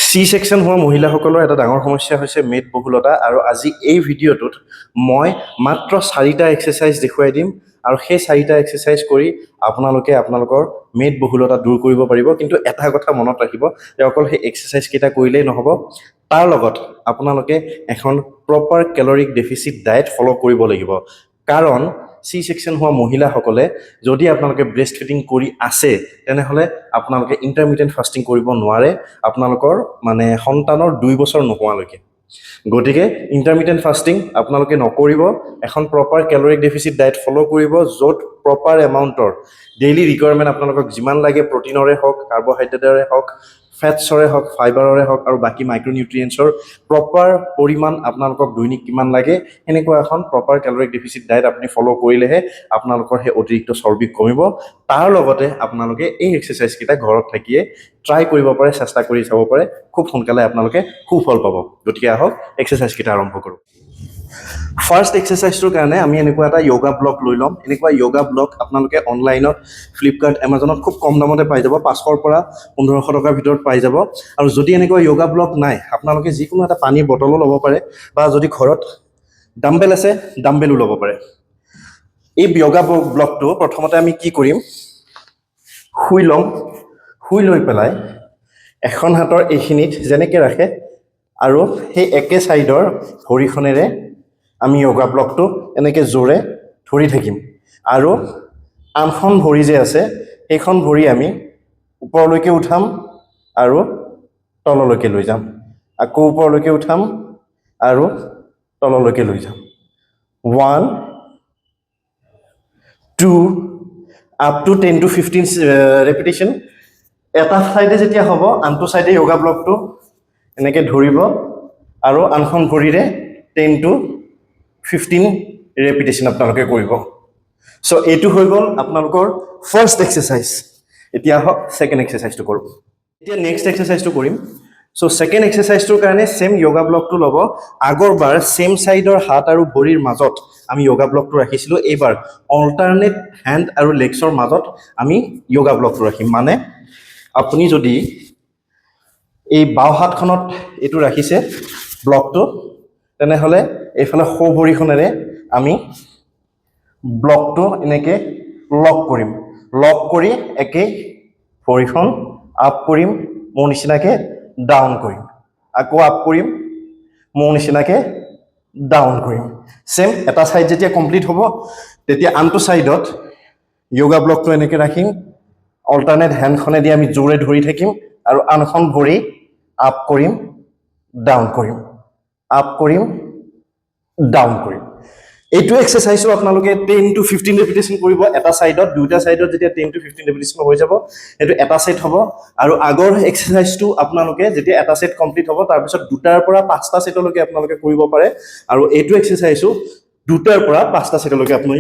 C section হোৱা মহিলাসকলৰ এটা ডাঙৰ সমস্যা হৈছে মেদবহুলতা আৰু আজি এই ভিডিঅ'টোত মই মাত্ৰ 4টা এক্সাৰচাইজ দেখুৱাই দিম আৰু সেই 4টা এক্সাৰচাইজ কৰি আপোনালোকে আপোনালোকৰ মেদবহুলতা দূৰ কৰিব পাৰিব কিন্তু এটা কথা মনত ৰাখিব যে অকল সেই এক্সাৰচাইজ কেইটা কৰিলেই নহ'ব তাৰ লগত আপোনালোকে এখন প্ৰপাৰ কেলৰিক ডেফিচিট ডায়েট ফলো কৰিব লাগিব কাৰণ চি ছেকশ্যন হোৱা মহিলাসকলে যদি আপোনালোকে ব্ৰেষ্ট ফিডিং কৰি আছে তেনেহ'লে আপোনালোকে ইণ্টাৰমিডিয়েট ফাষ্টিং কৰিব নোৱাৰে আপোনালোকৰ মানে সন্তানৰ 2 বছৰ নোহোৱালৈকে গতিকে ইণ্টাৰমিডিয়েট ফাষ্টিং আপোনালোকে নকৰিব এখন প্ৰপাৰ কেলৰিক ডেফিচিট ডায়েট ফলো কৰিব য'ত প্ৰপাৰ এমাউণ্টৰ ডেইলি ৰিকুৱাৰমেণ্ট আপোনালোকক যিমান লাগে প্ৰটিনৰে হওক কাৰ্বহাইড্ৰেটৰে হওক ফেটছৰে হওক ফাইবাৰৰে হওক আৰু বাকী মাইক্ৰনিউট্ৰিয়েণ্টছৰ প্ৰপাৰ পৰিমাণ আপোনালোকক দৈনিক কিমান লাগে এনেকুৱা এখন প্ৰপাৰ কেলৰিক ডেফিচিট ডায়েট আপুনি ফলো কৰিলেহে আপোনালোকৰ সেই অতিৰিক্ত চৰ্বি কমিব তাৰ লগতে আপোনালোকে এই এক্সাৰচাইজ কেইটা ঘৰত থাকিয়ে ট্ৰাই কৰিব পাৰে চেষ্টা কৰি চাব পাৰে খুব সোনকালে আপোনালোকে সুফল পাব গতিকে আহক এক্সাৰচাইজ কেইটা আৰম্ভ কৰোঁ ফাৰ্ষ্ট এক্সাৰচাইজটোৰ কাৰণে আমি এনেকুৱা এটা য়োগা ব্লক লৈ ল'ম এনেকুৱা য়োগা ব্লক আপোনালোকে অনলাইনত ফ্লিপকাৰ্ট এমাজনত খুব কম দামতে পাই যাব 500ৰ পৰা 1500 টকাৰ ভিতৰত পাই যাব আৰু যদি এনেকুৱা য়োগা ব্লক নাই আপোনালোকে যিকোনো এটা পানীৰ বটলো ল'ব পাৰে বা যদি ঘৰত ডাম্বেল আছে ডাম্বেলো ল'ব পাৰে এই য়োগা ব্লকটো প্ৰথমতে আমি কি কৰিম শুই ল'ম শুই লৈ পেলাই এখন হাতৰ এইখিনিত যেনেকৈ ৰাখে আৰু সেই একে ছাইডৰ ভৰিখনেৰে আমি য়োগা ব্লকটো এনেকৈ জোৰে ধৰি থাকিম আৰু আনখন ভৰি যে আছে সেইখন ভৰি আমি ওপৰলৈকে উঠাম আৰু তললৈকে লৈ যাম আকৌ ওপৰলৈকে উঠাম আৰু তললৈকে লৈ যাম 1 2 আপ টু 10 to 15 ৰেপিটেশ্যন এটা সাইডে যেতিয়া হ'ব আনটো সাইডে য়োগা ব্লকটো এনেকৈ ধৰিব আৰু আনখন ভৰিৰে 10 to 15 ৰেপিটেশ্যন আপোনালোকে কৰিব সো এইটো হৈ গ'ল আপোনালোকৰ ফাৰ্ষ্ট এক্সাৰচাইজ এতিয়া আহক সেকেন্ড এক্সাৰচাইজটো কৰোঁ এতিয়া নেক্সট এক্সাৰচাইজটো কৰিম সো সেকেন্ড এক্সাৰচাইজটোৰ কাৰণে সেম য়োগা ব্লকটো ল'ব আগৰবাৰ সেম সাইডৰ হাত আৰু ভৰিৰ মাজত আমি য়োগা ব্লকটো ৰাখিছিলোঁ এইবাৰ অল্টাৰনেট হ্যান্ড আৰু লেগছৰ মাজত আমি য়োগা ব্লকটো ৰাখিম মানে আপুনি যদি এই বাও হাতখনত এইটো ৰাখিছে ব্লকটো তেনেহ'লে এইফালে সো ভৰিখনেৰে আমি ব্লকটো এনেকৈ লক কৰি একে ভৰিখন আপ কৰিম মোৰ নিচিনাকৈ ডাউন কৰিম আকৌ আপ কৰিম মোৰ নিচিনাকৈ ডাউন কৰিম সেম এটা সাইড যেতিয়া কমপ্লিট হ'ব তেতিয়া আনটো সাইডত য়োগা ব্লকটো এনেকৈ ৰাখিম অল্টাৰনেট হ্যান্ডখনেদি আমি জোৰে ধৰি থাকিম আৰু আনখন ভৰি আপ কৰিম ডাউন কৰিম আপ কৰিম ডাউন কৰিম এইটো এক্সাৰচাইজো আপোনালোকে 10 to 15 ৰেপিটেশ্যন কৰিব এটা সাইডত দুটা সাইডত যেতিয়া 10 to 15 ৰেপিটেশ্যন হৈ যাব এটো এটা সেট হ'ব আৰু আগৰ এক্সাৰচাইজটো আপোনালোকে যেতিয়া এটা সেট কমপ্লিট হ'ব তাৰ পিছত দুটাৰ পৰা পাঁচটা সেটলৈকে আপোনালোকে কৰিব পাৰে আৰু এইটো এক্সাৰচাইজো দুটাৰ পৰা পাঁচটা সেটলৈকে আপুনি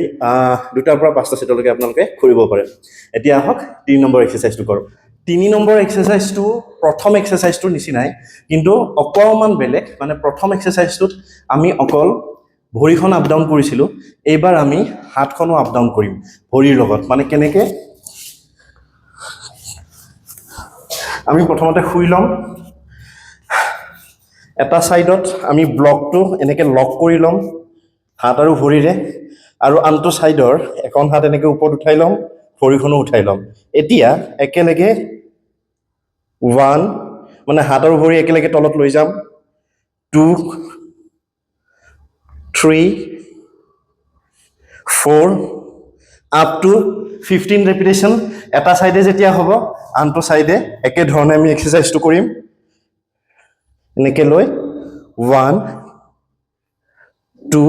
দুটাৰ পৰা পাঁচটা সেটলৈকে আপোনালোকে কৰিব পাৰে এতিয়া আহক 3 নম্বৰ এক্সাৰচাইজটো কৰোঁ 3 নম্বৰ এক্সাৰচাইজটো প্ৰথম এক্সাৰচাইজটোৰ নিচিনাই কিন্তু অকমান বেলেগ মানে প্ৰথম এক্সাৰচাইজটোত আমি অকল ভৰিখন আপ ডাউন কৰিছিলোঁ এইবাৰ আমি হাতখনো আপ ডাউন কৰিম ভৰিৰ লগত মানে কেনেকৈ আমি প্ৰথমতে শুই ল'ম এটা সাইডত আমি ব্লকটো এনেকৈ লক কৰি ল'ম হাত আৰু ভৰিৰে আৰু আনটো সাইডৰ এখন হাত এনেকৈ ওপৰত উঠাই ল'ম ভৰিখনো উঠাই ল'ম এতিয়া একেলগে 1 মানে হাত আৰু ভৰি একেলগে তলত লৈ যাম 2 3 4 আপ টু 15 ৰেপিটেশ্যন এটা সাইডে যেতিয়া হ'ব আনটো সাইডে একে ধৰণে আমি এক্সাৰচাইজটো কৰিম এনেকৈ লৈ 1 2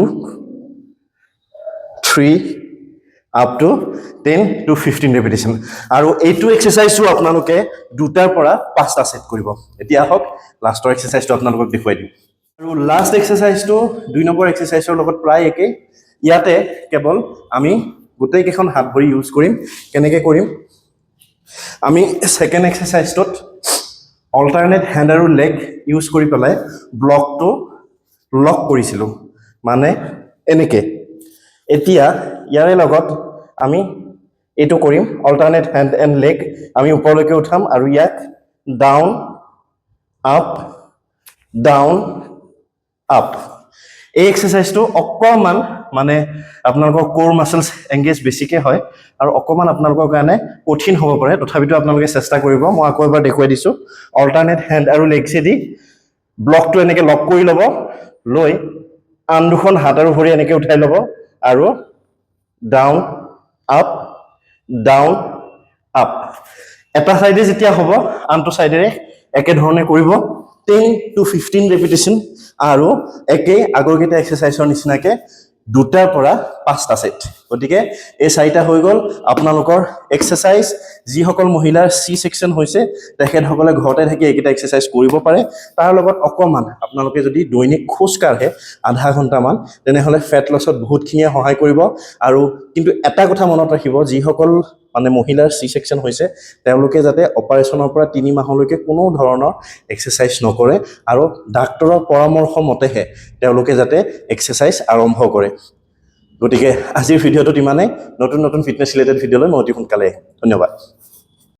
3 আপ টু 10 to 15 ৰেপিটেশ্যন আৰু এইটো এক্সাৰচাইজো আপোনালোকে দুটাৰ পৰা পাঁচটা সেট কৰিব এতিয়া আহক লাষ্টৰ এক্সাৰচাইজটো আপোনালোকক দেখুৱাই দিম আৰু লাষ্ট এক্সাৰচাইজটো 2 নম্বৰ এক্সাৰচাইজৰ লগত প্ৰায় একেই ইয়াতে কেৱল আমি গোটেই কেইখন হাত ভৰি ইউজ কৰিম কেনেকৈ কৰিম আমি সেকেন্ড এক্সাৰচাইজটোত অল্টাৰনেট হ্যান্ড আৰু লেগ ইউজ কৰি পেলাই ব্লকটো লক কৰিছিলোঁ মানে এনেকৈ এতিয়া ইয়াৰে লগত আমি এইটো কৰিম অল্টাৰনেট হ্যান্ড এণ্ড লেগ আমি ওপৰলৈকে উঠাম আৰু ইয়াক ডাউন আপ ডাউন আপ এই এক্সাৰচাইজটো অকণমান মানে আপোনালোকৰ কোৰ মাছলছ এংগেজ বেছিকৈ হয় আৰু অকণমান আপোনালোকৰ কাৰণে কঠিন হ'ব পাৰে তথাপিতো আপোনালোকে চেষ্টা কৰিব মই আকৌ এবাৰ দেখুৱাই দিছোঁ অল্টাৰনেট হেণ্ড আৰু লেগছেদি ব্লকটো এনেকৈ লক কৰি ল'ব লৈ আন দুখন হাত আৰু ভৰি এনেকৈ উঠাই ল'ব আৰু ডাউন আপ ডাউন আপ এটা চাইডে যেতিয়া হ'ব আনটো চাইডেৰে একেধৰণে কৰিব 10 to 15 ৰেপিটেশ্যন আৰু একেই আগৰকেইটা এক্সাৰচাইজৰ নিচিনাকৈ 2টাৰ পৰা 5টা ছেট গতিকে এই 4টা হৈ গ'ল আপোনালোকৰ এক্সাৰচাইজ যিসকল মহিলাৰ চি ছেকশ্যন হৈছে তেখেতসকলে ঘৰতে থাকি এইকেইটা এক্সাৰচাইজ কৰিব পাৰে তাৰ লগত অকণমান আপোনালোকে যদি দৈনিক খোজ কাঢ়ে আধা ঘণ্টামান তেনেহ'লে ফেট লছত বহুতখিনিয়ে সহায় কৰিব আৰু কিন্তু এটা কথা মনত ৰাখিব যিসকল মানে মহিলাৰ চি ছেকশ্যন হৈছে তেওঁলোকে যাতে অপাৰেশ্যনৰ পৰা 3 মাহলৈকে কোনো ধৰণৰ এক্সাৰচাইজ নকৰে আৰু ডাক্তৰৰ পৰামৰ্শ মতেহে তেওঁলোকে যাতে এক্সাৰচাইজ আৰম্ভ কৰে গতিকে আজিৰ ভিডিঅ'টোত ইমানেই নতুন নতুন ফিটনেছ ৰিলেটেড ভিডিঅ'লৈ মই অতি সোনকালে আহিম ধন্যবাদ